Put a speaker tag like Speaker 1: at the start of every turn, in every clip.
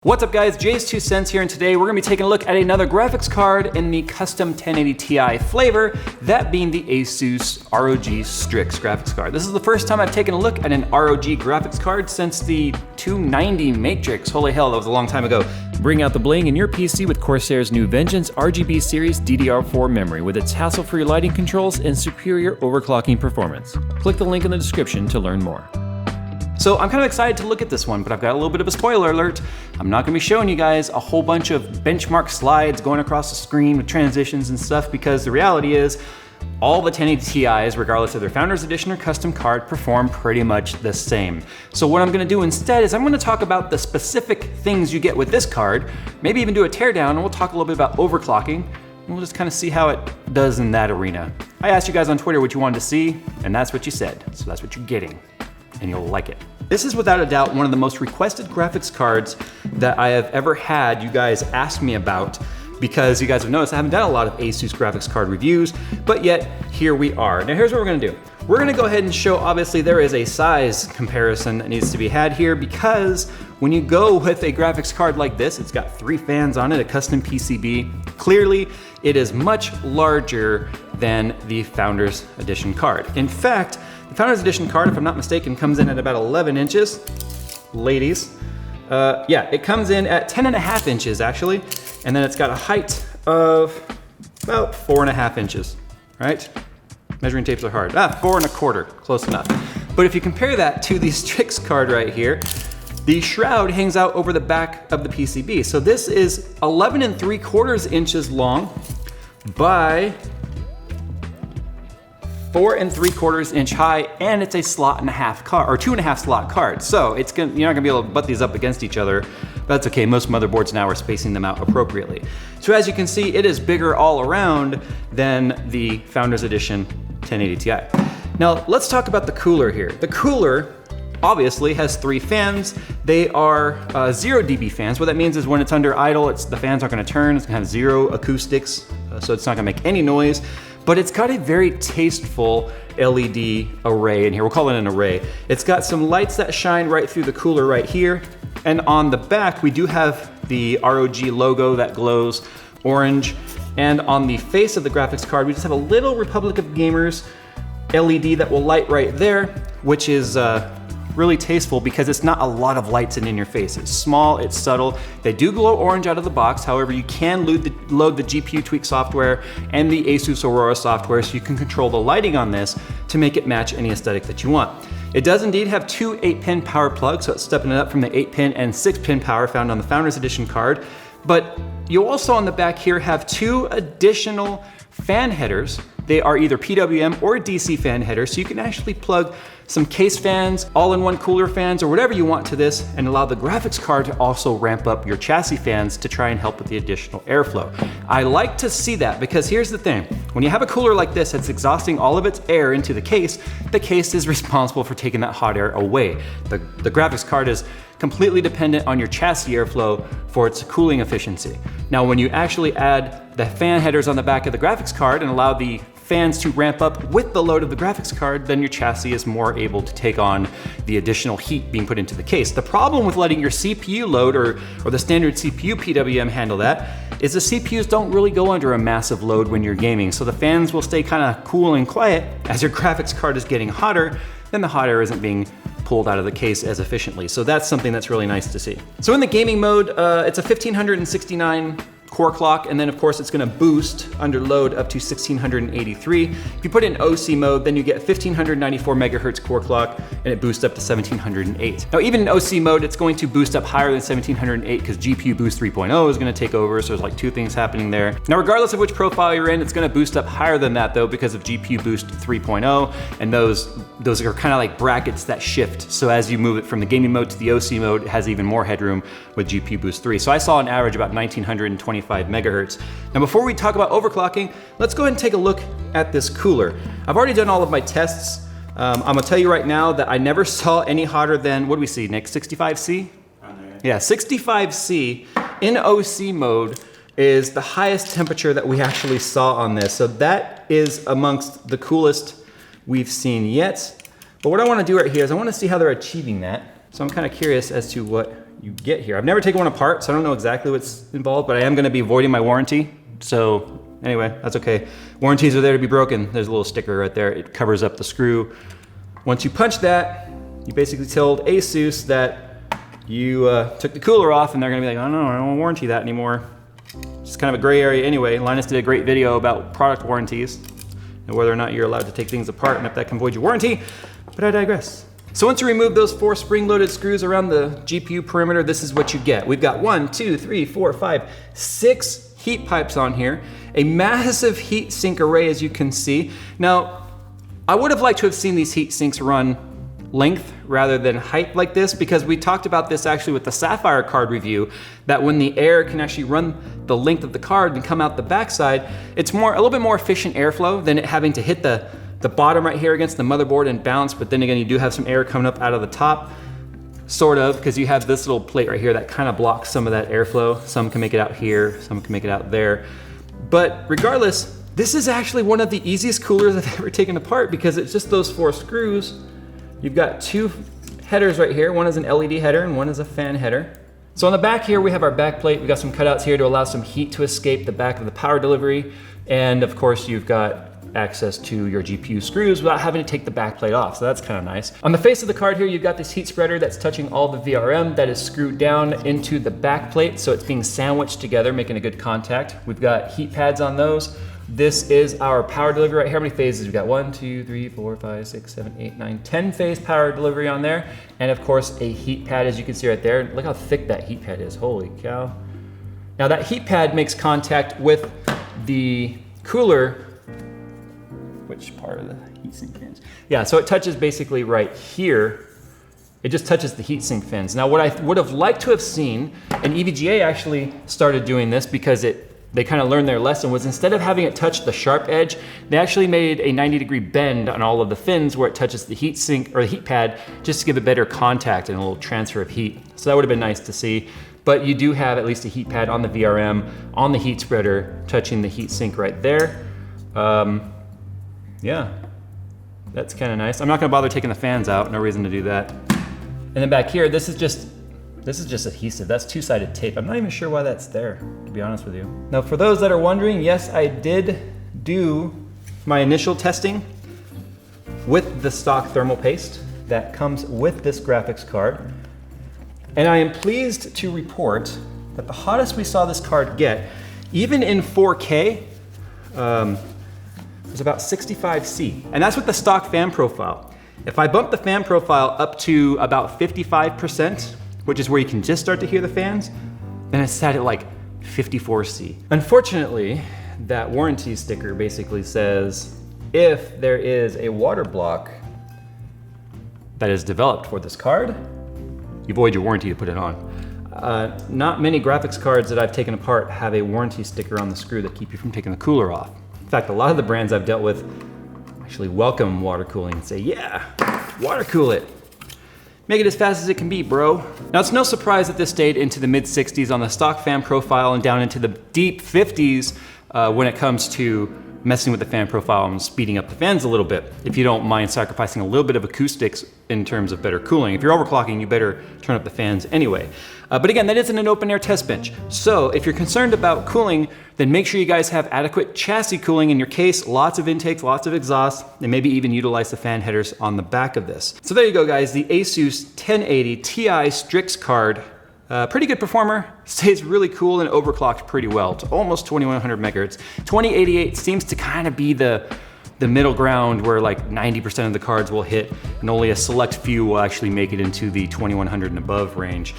Speaker 1: What's up guys, JayzTwoCents here, and today we're gonna be taking a look at another graphics card in the custom 1080 Ti flavor, that being the ASUS ROG Strix graphics card. This is the first time I've taken a look at an ROG graphics card since the 290 Matrix. Holy hell, that was a long time ago. Bring out the bling in your PC with Corsair's new Vengeance RGB series DDR4 memory with its hassle-free lighting controls and superior overclocking performance. Click the link in the description to learn more. So I'm kind of excited to look at this one, but I've got a little bit of a spoiler alert. I'm not gonna be showing you guys a whole bunch of benchmark slides going across the screen with transitions and stuff, because the reality is all the 1080 Ti's, regardless of their Founders Edition or custom card, perform pretty much the same. So what I'm gonna do instead is I'm gonna talk about the specific things you get with this card, maybe even do a teardown, and we'll talk a little bit about overclocking, and we'll just kind of see how it does in that arena. I asked you guys on Twitter what you wanted to see, and that's what you said, so that's what you're getting, and you'll like it. This is without a doubt one of the most requested graphics cards that I have ever had you guys ask me about, because you guys have noticed I haven't done a lot of ASUS graphics card reviews, but yet here we are. Now here's what we're gonna do. We're gonna go ahead and show, obviously there is a size comparison that needs to be had here, because when you go with a graphics card like this, it's got 3 fans on it, a custom PCB. Clearly, it is much larger than the Founders Edition card. In fact, the Founders Edition card, if I'm not mistaken, comes in at about 11 inches. Ladies. Yeah, it comes in at 10.5 inches actually, and then it's got a height of about 4.5 inches, right? Measuring tapes are hard. 4.25, close enough. But if you compare that to the Strix card right here, the shroud hangs out over the back of the PCB. So this is 11.75 inches long by 4.75 inch high, and it's a slot and a half card, or 2.5 slot card. So you're not gonna be able to butt these up against each other, but that's okay. Most motherboards now are spacing them out appropriately. So as you can see, it is bigger all around than the Founders Edition 1080 Ti. Now let's talk about the cooler here. The cooler obviously has 3 fans. They are 0 dB fans. What that means is when it's under idle, the fans aren't gonna turn. It's gonna have 0 acoustics, so it's not gonna make any noise. But it's got a very tasteful LED array in here. We'll call it an array. It's got some lights that shine right through the cooler right here. And on the back, we do have the ROG logo that glows orange. And on the face of the graphics card, we just have a little Republic of Gamers LED that will light right there, which is really tasteful because it's not a lot of lights in your face. It's small, it's subtle. They do glow orange out of the box. However, you can load the GPU tweak software and the ASUS Aurora software, so you can control the lighting on this to make it match any aesthetic that you want. It does indeed have 2 8-pin power plugs, so it's stepping it up from the 8-pin and 6-pin power found on the Founders Edition card. But you also on the back here have 2 additional fan headers. They are either PWM or DC fan headers, so you can actually plug some case fans, all-in-one cooler fans, or whatever you want to this, and allow the graphics card to also ramp up your chassis fans to try and help with the additional airflow. I like to see that, because here's the thing. When you have a cooler like this that's exhausting all of its air into the case is responsible for taking that hot air away. The graphics card is completely dependent on your chassis airflow for its cooling efficiency. Now, when you actually add the fan headers on the back of the graphics card and allow the fans to ramp up with the load of the graphics card, then your chassis is more able to take on the additional heat being put into the case. The problem with letting your CPU load or the standard CPU PWM handle that is the CPUs don't really go under a massive load when you're gaming, so the fans will stay kind of cool and quiet. As your graphics card is getting hotter, then the hot air isn't being pulled out of the case as efficiently. So that's something that's really nice to see. So in the gaming mode, it's a 1569 core clock, and then of course it's gonna boost under load up to 1683. If you put it in OC mode, then you get 1594 megahertz core clock, and it boosts up to 1708. Now even in OC mode, it's going to boost up higher than 1708 because GPU Boost 3.0 is gonna take over, so there's like 2 things happening there. Now regardless of which profile you're in, it's gonna boost up higher than that though, because of GPU Boost 3.0, and those are kind of like brackets that shift. So as you move it from the gaming mode to the OC mode, it has even more headroom with GPU Boost 3. So I saw an average about 1925 megahertz. Now before we talk about overclocking, let's go ahead and take a look at this cooler. I've already done all of my tests. I'm gonna tell you right now that I never saw any hotter than, what do we see, Nick, 65C? Yeah, 65C in OC mode is the highest temperature that we actually saw on this. So that is amongst the coolest we've seen yet. But what I wanna do right here is I wanna see how they're achieving that. So I'm kind of curious as to what you get here. I've never taken one apart, so I don't know exactly what's involved, but I am gonna be voiding my warranty. So anyway, that's okay. Warranties are there to be broken. There's a little sticker right there. It covers up the screw. Once you punch that, you basically told ASUS that you took the cooler off, and they're gonna be like, oh no, I don't want to warranty that anymore. It's kind of a gray area anyway. Linus did a great video about product warranties and whether or not you're allowed to take things apart and if that can void your warranty, but I digress. So once you remove those 4 spring-loaded screws around the GPU perimeter, this is what you get. We've got 1, 2, 3, 4, 5, 6 heat pipes on here, a massive heat sink array as you can see. Now, I would have liked to have seen these heat sinks run length rather than height like this, because we talked about this actually with the Sapphire card review, that when the air can actually run the length of the card and come out the backside, it's a little bit more efficient airflow than it having to hit the bottom right here against the motherboard and bounce, but then again, you do have some air coming up out of the top, sort of, because you have this little plate right here that kind of blocks some of that airflow. Some can make it out here, some can make it out there. But regardless, this is actually one of the easiest coolers I've ever taken apart, because it's just those 4 screws. You've got 2 headers right here. One is an LED header and one is a fan header. So on the back here, we have our back plate. We've got some cutouts here to allow some heat to escape the back of the power delivery. And of course, you've got access to your GPU screws without having to take the back plate off, so that's kind of nice. On the face of the card here, you've got this heat spreader that's touching all the VRM that is screwed down into the back plate, so it's being sandwiched together, making a good contact. We've got heat pads on those. This is our power delivery right here. How many phases? We've got 1, 2, 3, 4, 5, 6, 7, 8, 9, 10 phase power delivery on there. And of course, a heat pad, as you can see right there. Look how thick that heat pad is, holy cow. Now that heat pad makes contact with the cooler. Which part of the heatsink fins? Yeah, so it touches basically right here. It just touches the heatsink fins. Now what I would have liked to have seen, and EVGA actually started doing this because they kind of learned their lesson, was instead of having it touch the sharp edge, they actually made a 90-degree bend on all of the fins where it touches the heatsink or the heat pad, just to give it better contact and a little transfer of heat. So that would have been nice to see. But you do have at least a heat pad on the VRM, on the heat spreader, touching the heatsink right there. Yeah, that's kind of nice. I'm not gonna bother taking the fans out, no reason to do that. And then back here, this is just adhesive. That's 2-sided tape. I'm not even sure why that's there, to be honest with you. Now for those that are wondering, yes, I did do my initial testing with the stock thermal paste that comes with this graphics card. And I am pleased to report that the hottest we saw this card get, even in 4K, was about 65C. And that's with the stock fan profile. If I bump the fan profile up to about 55%, which is where you can just start to hear the fans, then it's set at like 54C. Unfortunately, that warranty sticker basically says, if there is a water block that is developed for this card, you void your warranty to put it on. Not many graphics cards that I've taken apart have a warranty sticker on the screw that keep you from taking the cooler off. In fact, a lot of the brands I've dealt with actually welcome water cooling and say, yeah, water cool it. Make it as fast as it can be, bro. Now it's no surprise that this stayed into the mid 60s on the stock fan profile and down into the deep 50s when it comes to messing with the fan profile and speeding up the fans a little bit, if you don't mind sacrificing a little bit of acoustics in terms of better cooling. If you're overclocking, you better turn up the fans anyway. But again, that isn't an open air test bench. So if you're concerned about cooling, then make sure you guys have adequate chassis cooling in your case, lots of intakes, lots of exhaust, and maybe even utilize the fan headers on the back of this. So there you go, guys, the ASUS 1080 Ti Strix card. Pretty good performer, stays really cool and overclocked pretty well to almost 2100 megahertz. 2088 seems to kind of be the middle ground where like 90% of the cards will hit and only a select few will actually make it into the 2100 and above range.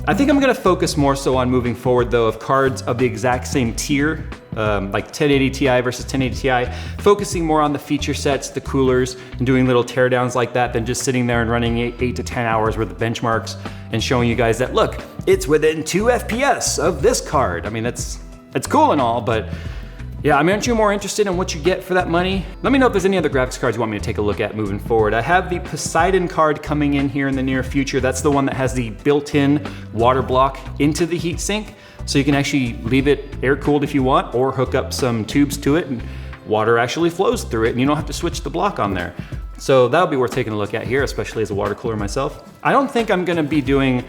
Speaker 1: I think I'm gonna focus more so on moving forward though of cards of the exact same tier, like 1080 Ti versus 1080 Ti, focusing more on the feature sets, the coolers, and doing little teardowns like that than just sitting there and running 8 to 10 hours worth of benchmarks and showing you guys that, look, it's within 2 FPS of this card. I mean, that's cool and all, but yeah, I mean, aren't you more interested in what you get for that money? Let me know if there's any other graphics cards you want me to take a look at moving forward. I have the Poseidon card coming in here in the near future. That's the one that has the built-in water block into the heatsink. So you can actually leave it air-cooled if you want, or hook up some tubes to it and water actually flows through it and you don't have to switch the block on there. So that'll be worth taking a look at here, especially as a water cooler myself. I don't think I'm gonna be doing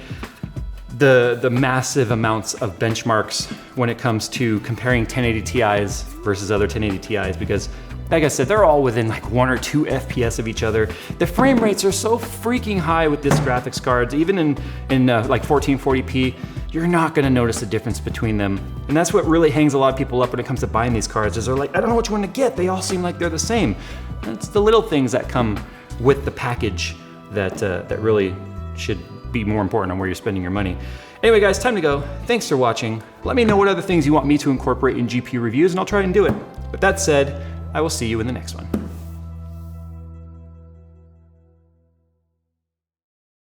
Speaker 1: the massive amounts of benchmarks when it comes to comparing 1080 Ti's versus other 1080 Ti's, because like I said, they're all within like 1 or 2 FPS of each other. The frame rates are so freaking high with this graphics cards. Even in like 1440p, you're not gonna notice a difference between them. And that's what really hangs a lot of people up when it comes to buying these cards, is they're like, I don't know which one to get. They all seem like they're the same. And it's the little things that come with the package that really should be more important on where you're spending your money. Anyway guys, time to go. Thanks for watching. Let me know what other things you want me to incorporate in GPU reviews and I'll try and do it. With that said, I will see you in the next one.